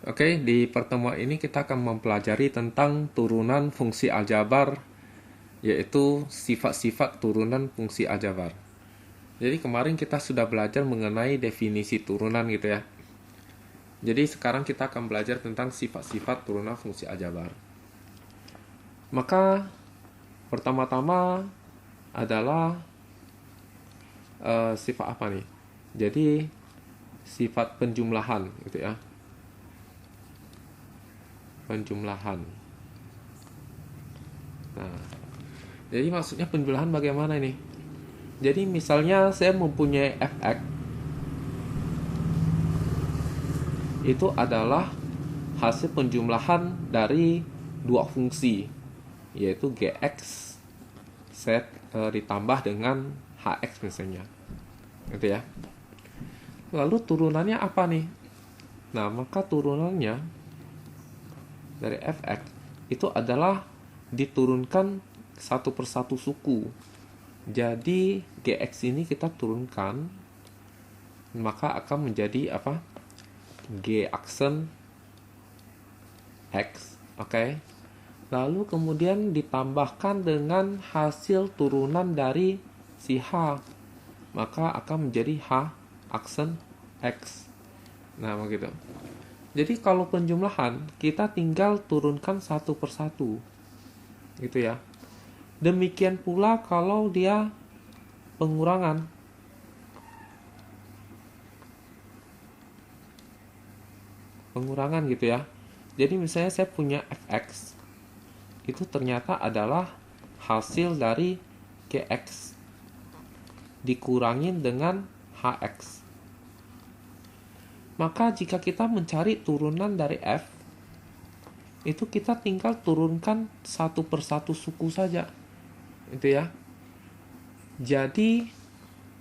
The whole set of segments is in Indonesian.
Oke, di pertemuan ini kita akan mempelajari tentang turunan fungsi aljabar, yaitu sifat-sifat turunan fungsi aljabar. Jadi kemarin kita sudah belajar mengenai definisi turunan gitu ya. Jadi sekarang kita akan belajar tentang sifat-sifat turunan fungsi aljabar. Maka pertama-tama adalah sifat apa nih? Jadi sifat penjumlahan gitu ya. Penjumlahan. Nah, jadi maksudnya penjumlahan bagaimana ini? Jadi misalnya saya mempunyai fx, itu adalah hasil penjumlahan dari dua fungsi, yaitu gx set ditambah dengan hx misalnya, gitu ya. Lalu turunannya apa nih? Nah, maka turunannya dari fx itu adalah diturunkan satu persatu suku. Jadi gx ini kita turunkan, maka akan menjadi apa? G aksen x, oke. Lalu kemudian ditambahkan dengan hasil turunan dari si h, maka akan menjadi h aksen x. Nah, begitu. Jadi kalau penjumlahan kita tinggal turunkan satu persatu, gitu ya. Demikian pula kalau dia pengurangan. Pengurangan gitu ya. Jadi misalnya saya punya fx, itu ternyata adalah hasil dari gx dikurangin dengan hx. Maka jika kita mencari turunan dari f, itu kita tinggal turunkan satu persatu suku saja, itu ya. Jadi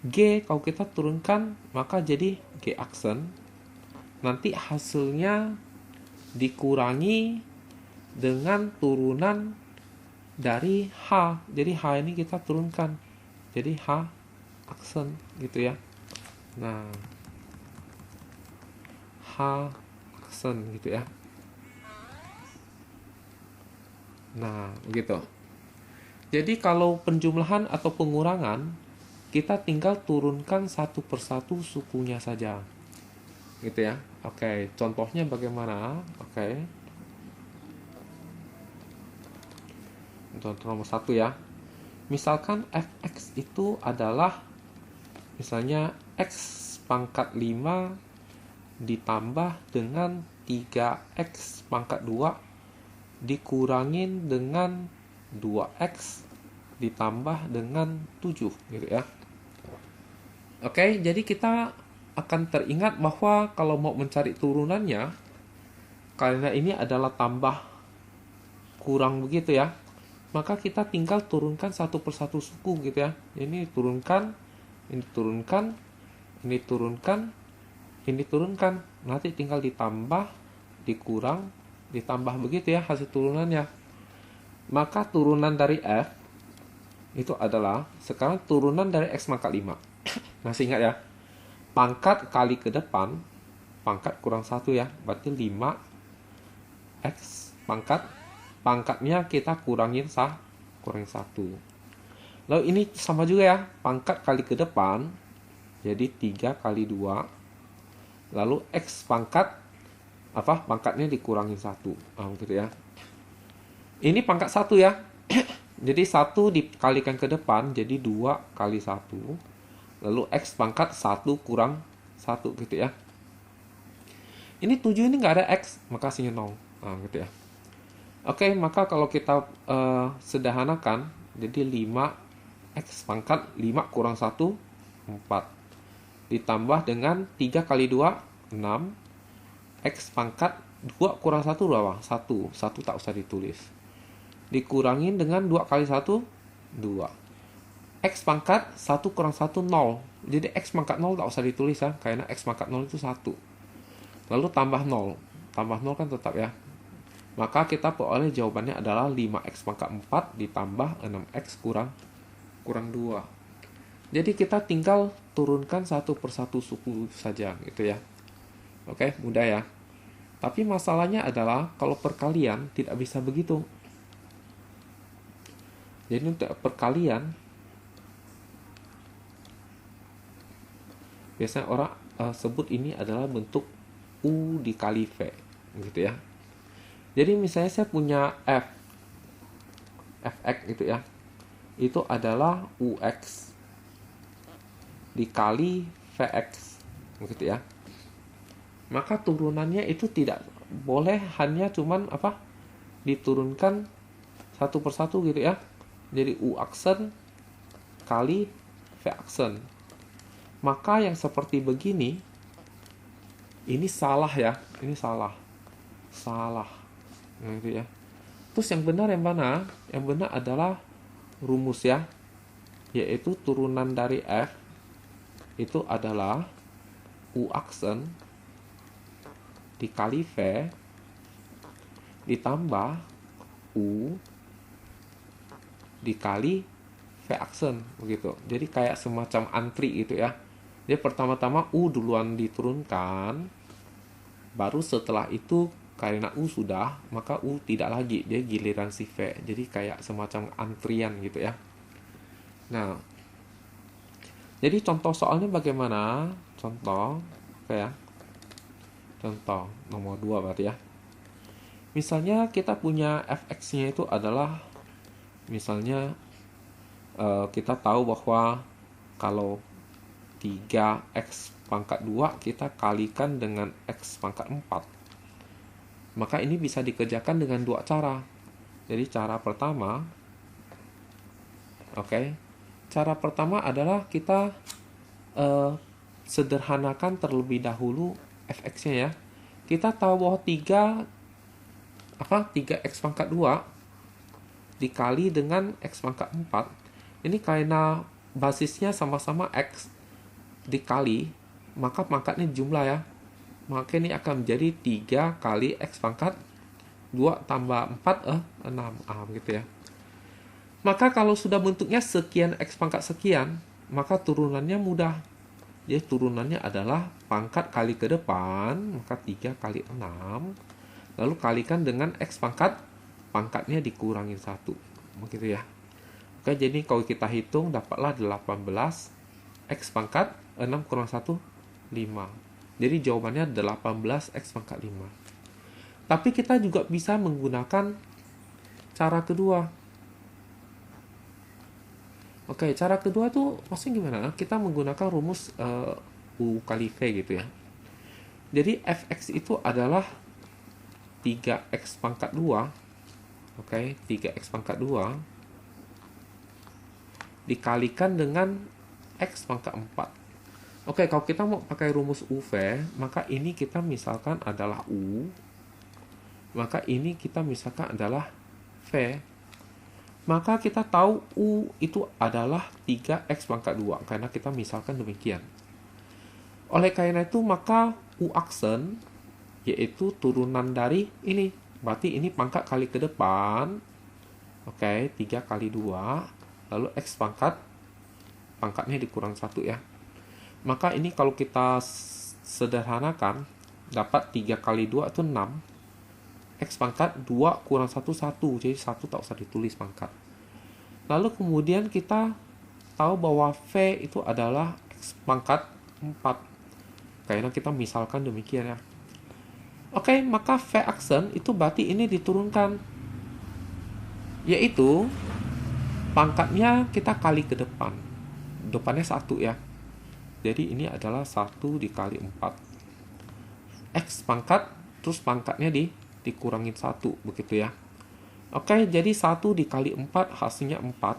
G kalau kita turunkan maka jadi G aksen. Nanti hasilnya dikurangi dengan turunan dari H. Jadi H ini kita turunkan jadi H aksen gitu ya. Nah, H aksen gitu ya. Nah, begitu. Jadi kalau penjumlahan atau pengurangan, kita tinggal turunkan satu persatu sukunya saja, gitu ya. Oke, contohnya bagaimana? Oke, contoh nomor 1 ya. Misalkan fx itu adalah misalnya x pangkat 5 ditambah dengan 3x pangkat 2 dikurangin dengan 2x ditambah dengan 7 gitu ya. Oke, jadi kita akan teringat bahwa kalau mau mencari turunannya, karena ini adalah tambah kurang begitu ya, maka kita tinggal turunkan satu persatu suku gitu ya. Ini turunkan, ini turunkan, ini turunkan, ini turunkan. Nanti tinggal ditambah, dikurang, ditambah begitu ya hasil turunannya. Maka turunan dari f itu adalah sekarang turunan dari x pangkat 5. Masih ingat ya? Pangkat kali ke depan, pangkat kurang 1 ya, berarti 5x pangkatnya kita kurangin kurang 1. Lalu ini sama juga ya, pangkat kali ke depan jadi 3 kali 2. Lalu x pangkatnya dikurangin 1. Gitu ya. Ini pangkat 1 ya. Jadi 1 dikalikan ke depan jadi 2 kali 1. Lalu x pangkat 1 kurang 1 gitu ya. Ini 7 ini nggak ada x, maka hasilnya 0. Gitu ya. Oke, maka kalau kita sederhanakan, jadi 5x pangkat 5 kurang 1, 4. Ditambah dengan 3 kali 2, 6. X pangkat 2 kurang 1 berapa? 1 tak usah ditulis. Dikurangin dengan 2 kali 1, 2. X pangkat 1 kurang 1, 0. Jadi X pangkat 0 tak usah ditulis ya, karena X pangkat 0 itu 1. Lalu tambah 0. Tambah 0 kan tetap ya. Maka kita peroleh jawabannya adalah 5x pangkat 4 ditambah 6x kurang 2. Jadi kita tinggal turunkan satu persatu suku saja gitu ya. Oke, mudah ya. Tapi masalahnya adalah kalau perkalian tidak bisa begitu. Jadi untuk perkalian biasanya orang sebut ini adalah bentuk U dikali V, gitu ya. Jadi misalnya saya punya fx gitu ya. Itu adalah ux dikali vx, gitu ya. Maka turunannya itu tidak boleh hanya cuman diturunkan satu persatu gitu ya. Jadi u aksen kali v aksen. Maka yang seperti begini ini salah ya, ini salah gitu ya. Terus yang benar yang mana? Yang benar adalah rumus ya, yaitu turunan dari f itu adalah u aksen dikali v ditambah u dikali v aksen, begitu. Jadi kayak semacam antri gitu ya. Jadi pertama-tama u duluan diturunkan, baru setelah itu karena u sudah, maka u tidak lagi, dia giliran si v. Jadi kayak semacam antrian gitu ya. Nah, jadi contoh soalnya bagaimana? Contoh kayak contoh nomor 2 berarti ya. Misalnya kita punya fx-nya itu adalah, misalnya kita tahu bahwa kalau 3x pangkat 2 kita kalikan dengan x pangkat 4. Maka ini bisa dikerjakan dengan dua cara. Jadi cara pertama, cara pertama adalah kita sederhanakan terlebih dahulu fx-nya ya. Kita tahu bahwa 3x pangkat 2 dikali dengan x pangkat 4. Ini karena basisnya sama-sama x dikali, maka pangkatnya jumlah ya. Maka ini akan menjadi 3 kali x pangkat 2 tambah 4, 6. Gitu ya. Maka kalau sudah bentuknya sekian x pangkat sekian, maka turunannya mudah. Jadi turunannya adalah pangkat kali ke depan, maka 3 kali 6. Lalu kalikan dengan x pangkatnya dikurangin 1. Begitu ya. Oke, jadi kalau kita hitung dapatlah 18 x pangkat 6 kurang 1, 5. Jadi jawabannya 18 x pangkat 5. Tapi kita juga bisa menggunakan cara kedua. Oke, cara kedua tuh maksudnya gimana? Kita menggunakan rumus U kali V gitu ya. Jadi fx itu adalah 3x pangkat 2. 3x pangkat 2 dikalikan dengan x pangkat 4. Kalau kita mau pakai rumus UV, maka ini kita misalkan adalah U, maka ini kita misalkan adalah V. Maka kita tahu U itu adalah 3x pangkat 2, karena kita misalkan demikian. Oleh karena itu, maka U aksen, yaitu turunan dari ini. Berarti ini pangkat kali ke depan. 3 kali 2. Lalu x pangkatnya dikurang 1 ya. Maka ini kalau kita sederhanakan, dapat 3 kali 2 itu 6. X pangkat 2 kurang 1, 1. Jadi 1 tak usah ditulis pangkat. Lalu kemudian kita tahu bahwa V itu adalah X pangkat 4. Karena kita misalkan demikian ya. Maka V aksen itu berarti ini diturunkan. Yaitu pangkatnya kita kali ke depan. Depannya 1 ya. Jadi ini adalah 1 dikali 4. X pangkat, terus pangkatnya dikurangin 1, begitu ya. Jadi 1 dikali 4 hasilnya 4.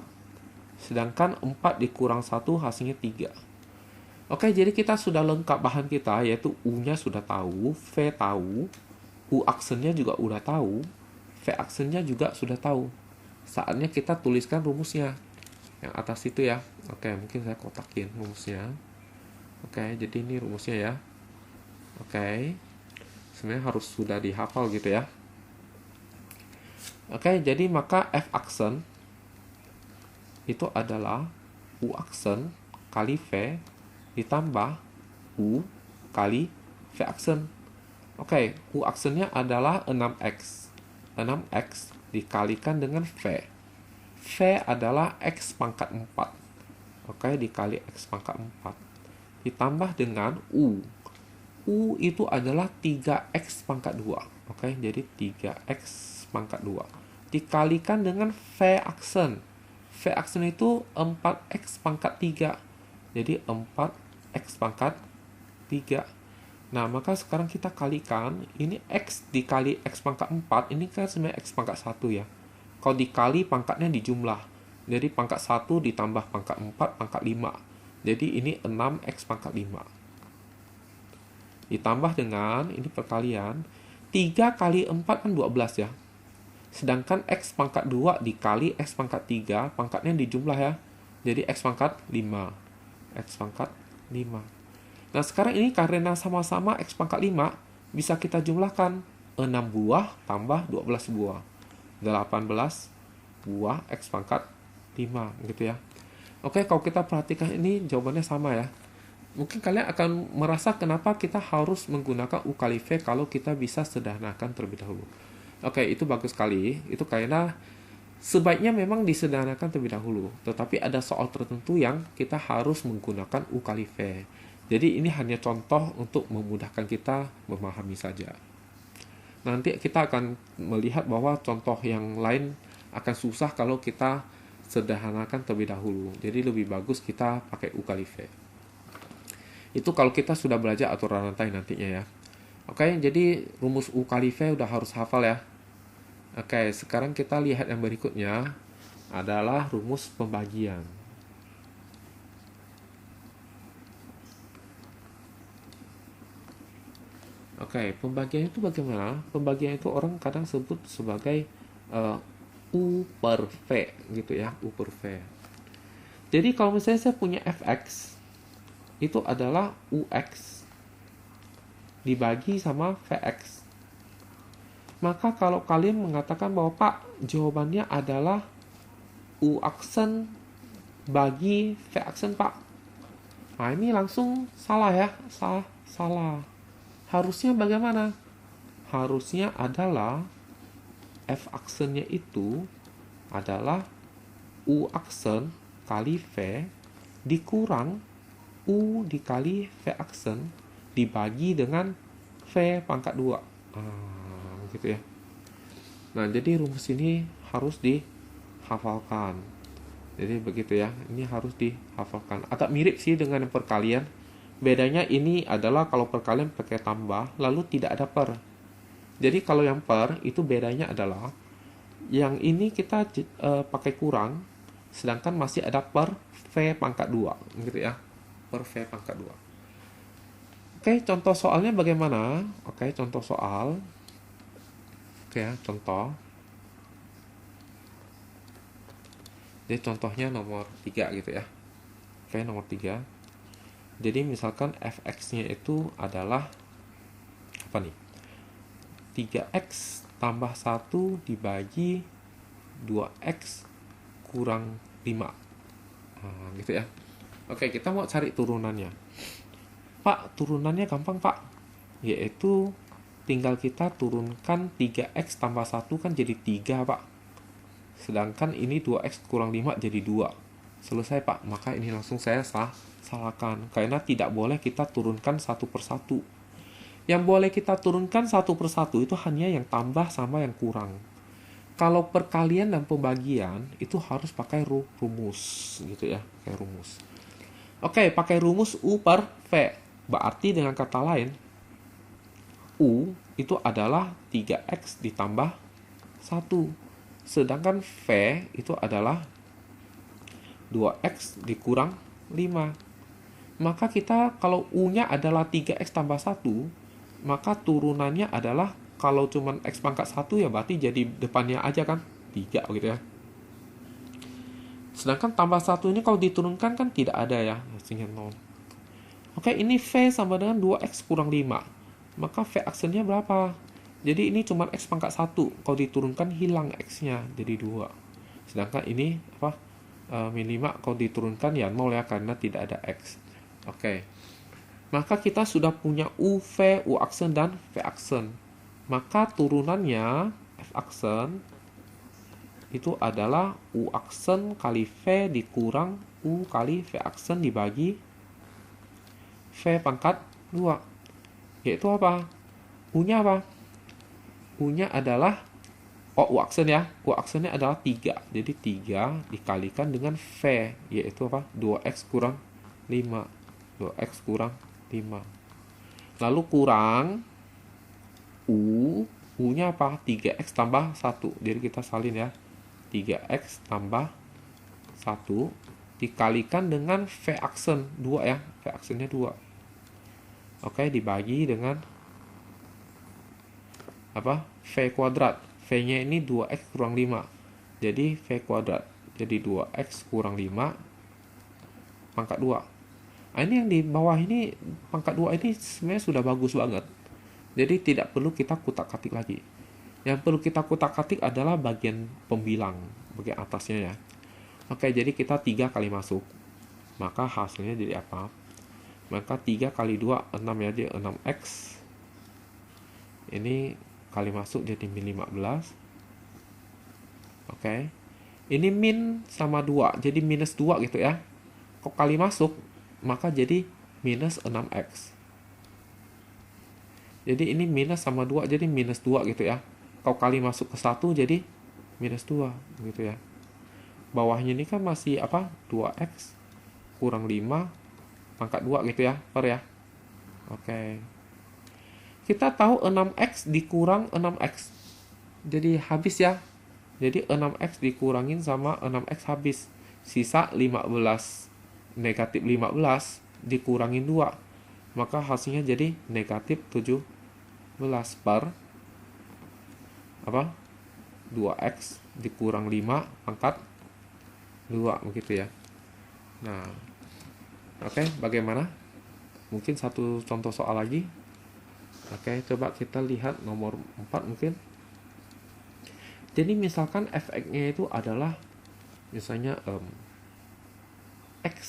Sedangkan 4 dikurang 1 hasilnya 3. Jadi kita sudah lengkap bahan kita, yaitu U-nya sudah tahu, V tahu, U aksennya juga udah tahu, V aksennya juga sudah tahu. Saatnya kita tuliskan rumusnya yang atas itu ya. Mungkin saya kotakin rumusnya. Jadi ini rumusnya ya. Sebenarnya harus sudah dihafal gitu ya. Jadi maka F aksen itu adalah U aksen kali V ditambah U kali V aksen. Oke, U aksennya adalah 6X. 6X dikalikan dengan V. V adalah X pangkat 4. Oke, dikali X pangkat 4. Ditambah dengan U. U itu adalah 3X pangkat 2. Oke, jadi 3X pangkat 2. Dikalikan dengan V aksen. V aksen itu 4X pangkat 3. Jadi 4X pangkat 3. Nah, maka sekarang kita kalikan, ini X dikali X pangkat 4, ini kan sebenarnya X pangkat 1 ya. Kalau dikali pangkatnya dijumlah. Jadi pangkat 1 ditambah pangkat 4, pangkat 5. Jadi ini 6X pangkat 5. Ditambah dengan, ini perkalian, 3 kali 4 kan 12 ya. Sedangkan X pangkat 2 dikali X pangkat 3, pangkatnya dijumlah ya. Jadi X pangkat 5. X pangkat 5. Nah, sekarang ini karena sama-sama X pangkat 5, bisa kita jumlahkan 6 buah tambah 12 buah. 18 buah X pangkat 5, gitu ya. Oke, kalau kita perhatikan ini jawabannya sama ya. Mungkin kalian akan merasa kenapa kita harus menggunakan U kali V kalau kita bisa sederhanakan terlebih dahulu. Oke, itu bagus sekali. Itu karena sebaiknya memang disederhanakan terlebih dahulu. Tetapi ada soal tertentu yang kita harus menggunakan U kali V. Jadi ini hanya contoh untuk memudahkan kita memahami saja. Nanti kita akan melihat bahwa contoh yang lain akan susah kalau kita sederhanakan terlebih dahulu. Jadi lebih bagus kita pakai U kali V. Itu kalau kita sudah belajar aturan rantai nantinya ya. Oke, jadi rumus U kali V udah harus hafal ya. Oke, sekarang kita lihat yang berikutnya adalah rumus pembagian. Oke, pembagian itu bagaimana? Pembagian itu orang kadang sebut sebagai U per V gitu ya, U per V. Jadi kalau misalnya saya punya Fx, itu adalah Ux dibagi sama Vx. Maka kalau kalian mengatakan bahwa Pak, jawabannya adalah U aksen bagi V aksen Pak. Nah, ini langsung salah ya, salah. Harusnya bagaimana? Harusnya adalah F aksennya itu adalah U aksen kali V dikurang U dikali V aksen dibagi dengan V pangkat 2. Gitu ya. Nah, jadi rumus ini harus dihafalkan. Jadi begitu ya, ini harus dihafalkan. Agak mirip sih dengan yang perkalian. Bedanya ini adalah kalau perkalian pakai tambah, lalu tidak ada per. Jadi kalau yang per, itu bedanya adalah yang ini kita pakai kurang, sedangkan masih ada per V pangkat 2. Gitu ya, per V pangkat 2. Oke, contoh soalnya bagaimana? Oke, contoh soal. Oke ya, contoh. Jadi contohnya nomor 3 gitu ya. Oke, nomor 3. Jadi misalkan fx-nya itu adalah apa nih? 3x tambah 1 dibagi 2x kurang 5. Gitu ya. Oke, kita mau cari turunannya. Pak, turunannya gampang Pak. Yaitu tinggal kita turunkan 3x tambah 1 kan jadi 3 Pak. Sedangkan ini 2x kurang 5 jadi 2. Selesai Pak. Maka ini langsung saya salahkan. Karena tidak boleh kita turunkan satu persatu. Yang boleh kita turunkan satu persatu itu hanya yang tambah sama yang kurang. Kalau perkalian dan pembagian itu harus pakai rumus gitu ya, pakai rumus. Oke, pakai rumus U per V. Berarti dengan kata lain U itu adalah 3x ditambah 1. Sedangkan V itu adalah 2x dikurang 5. Maka kita kalau U-nya adalah 3x tambah 1, maka turunannya adalah kalau cuman x pangkat 1 ya berarti jadi depannya aja kan 3 gitu ya. Sedangkan tambah 1 ini kalau diturunkan kan tidak ada ya, hasilnya 0. Oke, ini V sama dengan 2x kurang 5. Maka V aksennya berapa? Jadi ini cuma x pangkat 1. Kalau diturunkan hilang x-nya jadi 2. Sedangkan ini min 5 kalau diturunkan ya 0 ya karena tidak ada x. Oke. Maka kita sudah punya U, V, U aksen, dan V aksen. Maka turunannya F aksen itu adalah U aksen kali V dikurang U kali V aksen dibagi V pangkat 2. Yaitu apa? U-nya apa? U-nya adalah U aksen ya. U aksennya adalah 3. Jadi 3 dikalikan dengan V, yaitu apa? 2X kurang 5. 2X kurang 5. Lalu kurang U. U-nya apa? 3X tambah 1. Jadi kita salin ya. 3X tambah 1 dikalikan dengan V aksen 2 ya. V aksennya 2. Oke, dibagi dengan apa? V kuadrat. V-nya ini 2X kurang 5. Jadi V kuadrat. Jadi 2X kurang 5 pangkat 2. Nah, ini yang di bawah ini pangkat 2 ini sebenarnya sudah bagus banget. Jadi tidak perlu kita kutak-katik lagi. Yang perlu kita kutak-katik adalah bagian pembilang, bagian atasnya ya. Oke, jadi kita 3 kali masuk. Maka hasilnya jadi apa? Maka 3 kali 2, 6 ya, jadi 6X. Ini kali masuk jadi min 15. Oke. Ini min sama 2, jadi minus 2 gitu ya. Kok kali masuk, maka jadi minus 6X. Jadi ini minus sama 2, jadi minus 2 gitu ya. Kalau kali masuk ke 1, jadi minus 2 gitu ya. Bawahnya ini kan masih apa? 2X kurang 5 pangkat 2 gitu ya, per ya. Oke. Kita tahu 6X dikurang 6X. Jadi habis ya. Jadi 6X dikurangin sama 6X habis. Sisa 15. Negatif 15 dikurangin 2. Maka hasilnya jadi negatif 17 per apa? 2X dikurang 5 pangkat 2 begitu ya. Nah, oke, bagaimana? Mungkin satu contoh soal lagi. Oke, coba kita lihat nomor 4 mungkin. Jadi misalkan fx-nya itu adalah misalnya X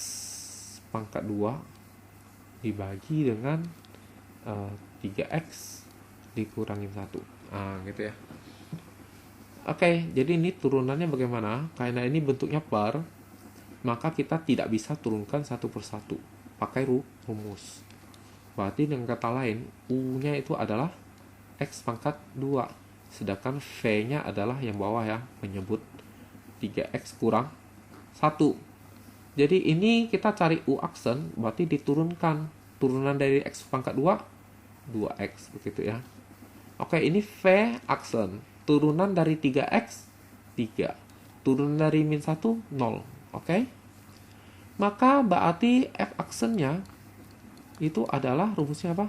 pangkat 2 dibagi dengan 3X dikurangin 1. Nah, gitu ya. Oke, jadi ini turunannya bagaimana? Karena ini bentuknya per, maka kita tidak bisa turunkan satu persatu pakai rumus. Berarti dengan kata lain, U-nya itu adalah X pangkat 2. Sedangkan V-nya adalah yang bawah ya, menyebut 3X kurang 1. Jadi ini kita cari U aksen, berarti diturunkan. Turunan dari X pangkat 2, 2X begitu ya. Oke, ini V aksen. Turunan dari 3X, 3. Turunan dari min 1, 0. Oke. Maka berarti F aksennya itu adalah rumusnya apa?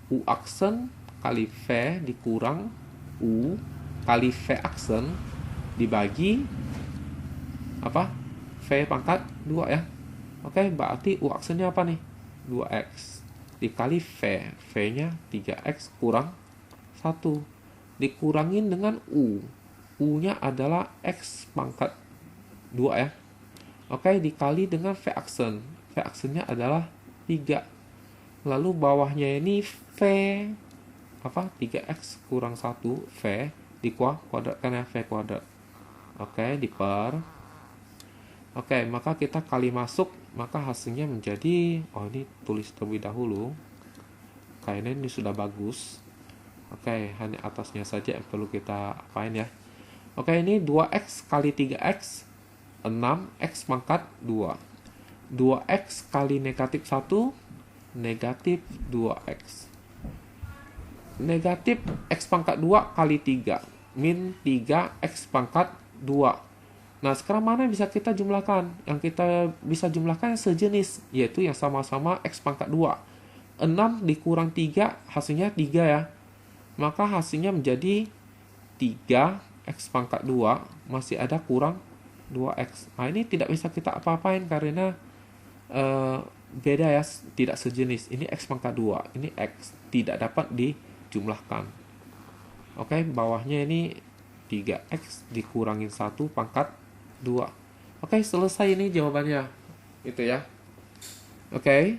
U aksen kali V dikurang U kali V aksen dibagi apa? V pangkat 2 ya. Oke, berarti U aksennya apa nih? 2X dikali V. V-nya 3X kurang 1. Dikurangin dengan U. U-nya adalah X pangkat 2 ya. Oke, dikali dengan V aksen. V aksennya adalah 3. Lalu bawahnya ini V apa? 3X kurang 1 V dikuadratkan ya, V kuadrat. Oke, diper. Oke, maka kita kali masuk, maka hasilnya menjadi, ini tulis terlebih dahulu. Kayaknya ini sudah bagus. Oke, hanya atasnya saja yang perlu kita apain ya. Oke, ini 2X kali 3X 6X pangkat 2. 2X kali negatif 1 negatif 2X. Negatif X pangkat 2 kali 3 min 3X pangkat 2. Nah, sekarang mana yang bisa kita jumlahkan? Yang kita bisa jumlahkan sejenis, yaitu yang sama-sama X pangkat 2. 6 dikurang 3 hasilnya 3 ya. Maka hasilnya menjadi 3X pangkat 2 masih ada kurang 2X. Nah, ini tidak bisa kita apa-apain karena beda ya, tidak sejenis. Ini X pangkat 2, ini X tidak dapat dijumlahkan. Oke, bawahnya ini 3X dikurangin 1 pangkat 2. Oke, selesai ini jawabannya. Itu ya. Oke.